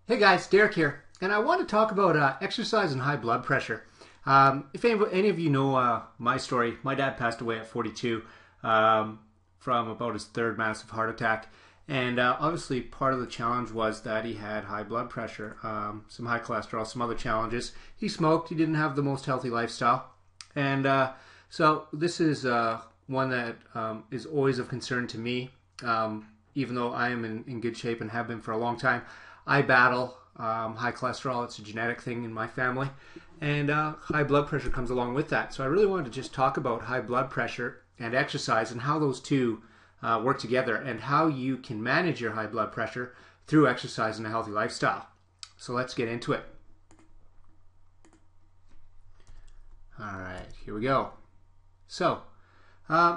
Hey guys, Derek here, and I want to talk about exercise and high blood pressure. If any of you know my story, my dad passed away at 42 from about his third massive heart attack, and obviously part of the challenge was that he had high blood pressure, some high cholesterol, some other challenges. He smoked, he didn't have the most healthy lifestyle, and so this is one that is always of concern to me, even though I am in good shape and have been for a long time. I battle high cholesterol. It's a genetic thing in my family. And high blood pressure comes along with that. So I really wanted to just talk about high blood pressure and exercise and how those two work together and how you can manage your high blood pressure through exercise and a healthy lifestyle. So let's get into it. All right, here we go. So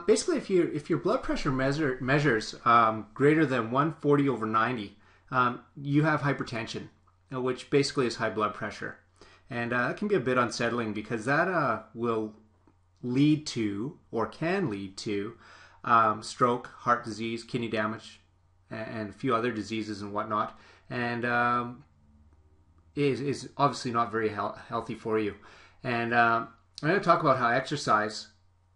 basically, if your blood pressure measures greater than 140/90, you have hypertension, which basically is high blood pressure. And it can be a bit unsettling because that will lead to, or can lead to, stroke, heart disease, kidney damage, and a few other diseases and whatnot. And is obviously not very healthy for you. And I'm going to talk about how exercise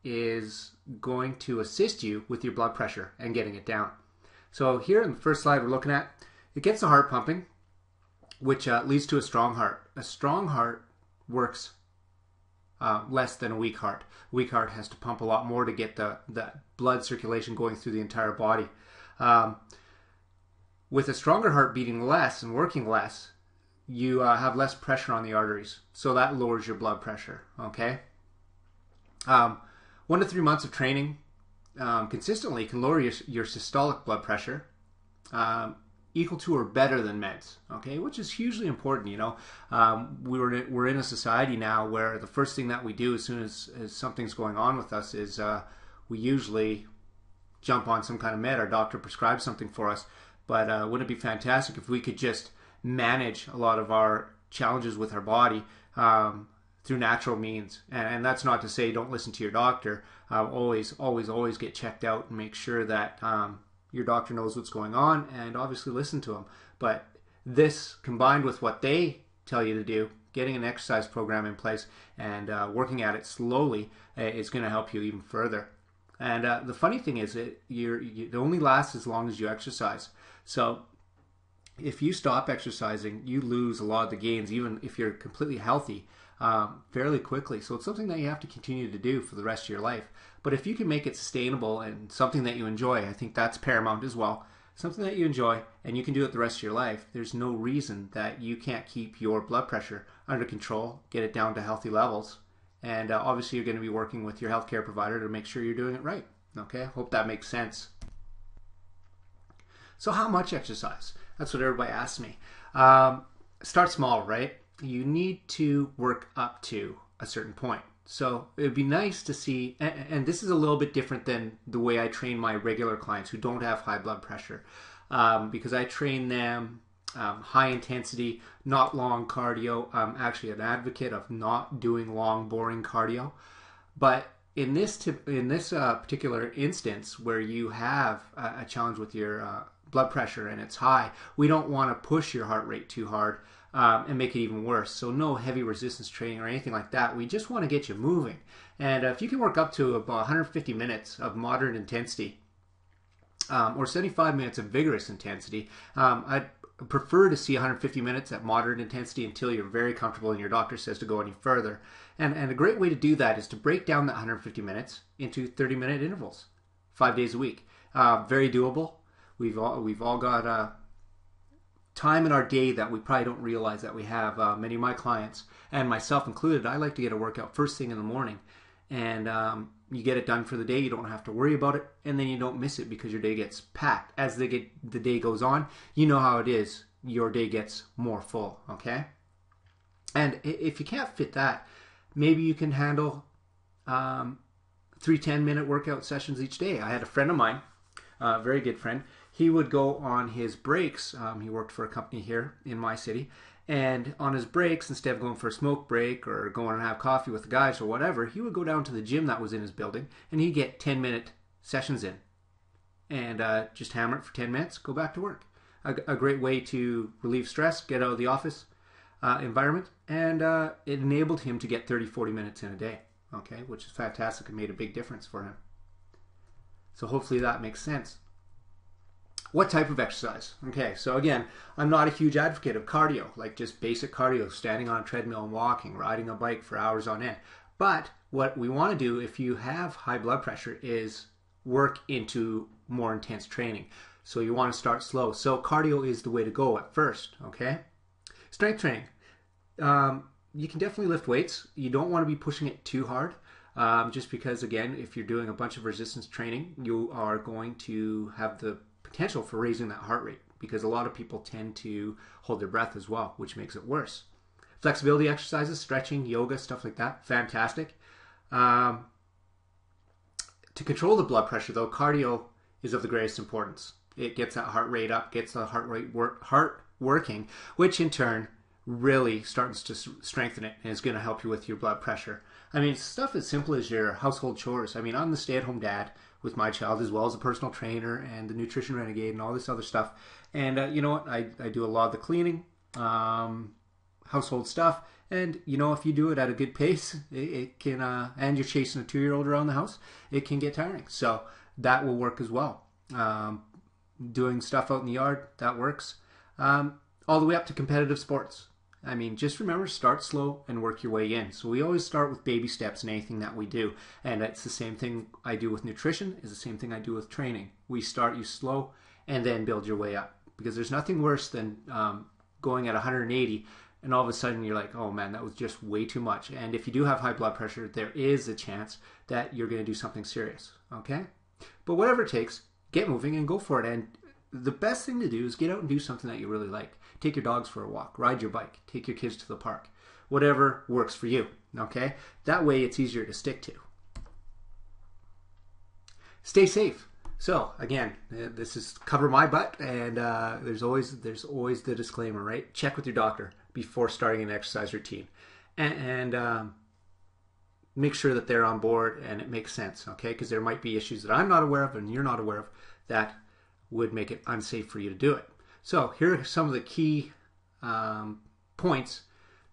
is going to assist you with your blood pressure and getting it down. So here in the first slide we're looking at, it gets the heart pumping, which leads to a strong heart. A strong heart works less than a weak heart. A weak heart has to pump a lot more to get the blood circulation going through the entire body. With a stronger heart beating less and working less, you have less pressure on the arteries. So that lowers your blood pressure, okay? 1 to 3 months of training consistently can lower your systolic blood pressure equal to or better than meds, okay, which is hugely important. You know, we're in a society now where the first thing that we do as soon as something's going on with us is we usually jump on some kind of med. Our doctor prescribes something for us, but wouldn't it be fantastic if we could just manage a lot of our challenges with our body through natural means? And that's not to say don't listen to your doctor. Always get checked out and make sure that your doctor knows what's going on, and obviously listen to them. But this, combined with what they tell you to do, getting an exercise program in place and working at it slowly, is going to help you even further. And the funny thing is, it only lasts as long as you exercise. So if you stop exercising, you lose a lot of the gains, even if you're completely healthy, fairly quickly. So it's something that you have to continue to do for the rest of your life. But if you can make it sustainable and something that you enjoy, I think that's paramount as well. Something that you enjoy and you can do it the rest of your life, there's no reason that you can't keep your blood pressure under control, get it down to healthy levels. And obviously you're going to be working with your healthcare provider to make sure you're doing it right. Okay, hope that makes sense. So how much exercise? That's what everybody asks me. Start small, right? You need to work up to a certain point. So it would be nice to see, and this is a little bit different than the way I train my regular clients who don't have high blood pressure, because I train them high intensity, not long cardio. I'm actually an advocate of not doing long, boring cardio. But in this particular instance where you have a challenge with your blood pressure and it's high, we don't want to push your heart rate too hard and make it even worse. So no heavy resistance training or anything like that. We just want to get you moving. And if you can work up to about 150 minutes of moderate intensity or 75 minutes of vigorous intensity, I'd prefer to see 150 minutes at moderate intensity until you're very comfortable and your doctor says to go any further. And a great way to do that is to break down that 150 minutes into 30-minute intervals, 5 days a week. Very doable. We've all got time in our day that we probably don't realize that we have. Many of my clients, and myself included, I like to get a workout first thing in the morning. And you get it done for the day. You don't have to worry about it. And then you don't miss it because your day gets packed. As the day goes on, you know how it is. Your day gets more full, okay? And if you can't fit that, maybe you can handle 3 10-minute workout sessions each day. I had a friend of mine, a very good friend. He would go on his breaks. He worked for a company here in my city. And on his breaks, instead of going for a smoke break or going and have coffee with the guys or whatever, he would go down to the gym that was in his building and he'd get 10-minute sessions in. And just hammer it for 10 minutes, go back to work. a great way to relieve stress, get out of the office environment, and it enabled him to get 30-40 minutes in a day, okay, which is fantastic and made a big difference for him. So hopefully that makes sense. What type of exercise? Okay, so again, I'm not a huge advocate of cardio, like just basic cardio, standing on a treadmill and walking, riding a bike for hours on end. But what we want to do if you have high blood pressure is work into more intense training. So you want to start slow. So cardio is the way to go at first, okay? Strength training. You can definitely lift weights. You don't want to be pushing it too hard. Just because, again, if you're doing a bunch of resistance training, you are going to have the potential for raising that heart rate, because a lot of people tend to hold their breath as well, which makes it worse. Flexibility exercises, stretching, yoga, stuff like that, fantastic. To control the blood pressure, though, cardio is of the greatest importance. It gets that heart rate up, gets the heart working, which in turn really starts to strengthen it and is going to help you with your blood pressure. I mean, stuff as simple as your household chores. I mean, I'm the stay-at-home dad with my child, as well as a personal trainer and the nutrition renegade and all this other stuff. And you know what? I do a lot of the cleaning, household stuff. And you know, if you do it at a good pace, it can, and you're chasing a 2-year-old around the house, it can get tiring. So that will work as well. Doing stuff out in the yard, that works. All the way up to competitive sports. I mean, just remember, start slow and work your way in. So we always start with baby steps in anything that we do. And it's the same thing I do with nutrition, is the same thing I do with training. We start you slow and then build your way up. Because there's nothing worse than going at 180 and all of a sudden you're like, oh man, that was just way too much. And if you do have high blood pressure, there is a chance that you're going to do something serious, okay? But whatever it takes, get moving and go for it. And the best thing to do is get out and do something that you really like. Take your dogs for a walk, ride your bike, take your kids to the park, whatever works for you, okay? That way it's easier to stick to. Stay safe. So again, this is cover my butt, and there's always the disclaimer, right? Check with your doctor before starting an exercise routine, and make sure that they're on board and it makes sense, okay? Because there might be issues that I'm not aware of and you're not aware of that would make it unsafe for you to do it. So here are some of the key points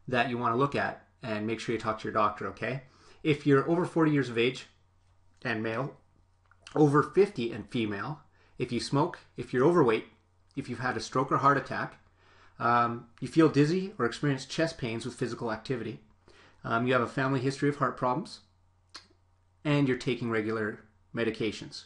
that you want to look at, and make sure you talk to your doctor, okay? If you're over 40 years of age and male, over 50 and female, if you smoke, if you're overweight, if you've had a stroke or heart attack, you feel dizzy or experience chest pains with physical activity, you have a family history of heart problems, and you're taking regular medications.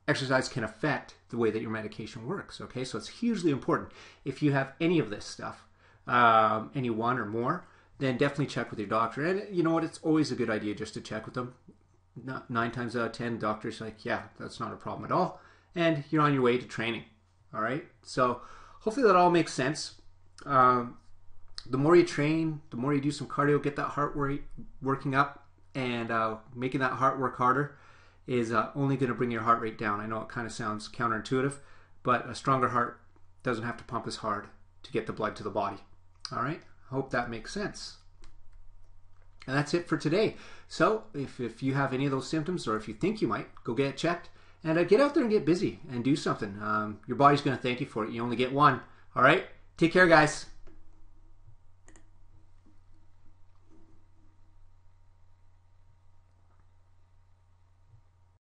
Exercise can affect the way that your medication works, okay? So it's hugely important. If you have any of this stuff, any one or more, then definitely check with your doctor. And you know what? It's always a good idea just to check with them. 9 times out of 10, doctor's like, yeah, that's not a problem at all. And you're on your way to training, all right? So hopefully that all makes sense. The more you train, the more you do some cardio, get that heart rate working up, and making that heart work harder is only going to bring your heart rate down. I know it kind of sounds counterintuitive, but a stronger heart doesn't have to pump as hard to get the blood to the body. All right? Hope that makes sense. And that's it for today. So if you have any of those symptoms, or if you think you might, go get it checked, and get out there and get busy and do something. Your body's going to thank you for it. You only get one. All right? Take care, guys.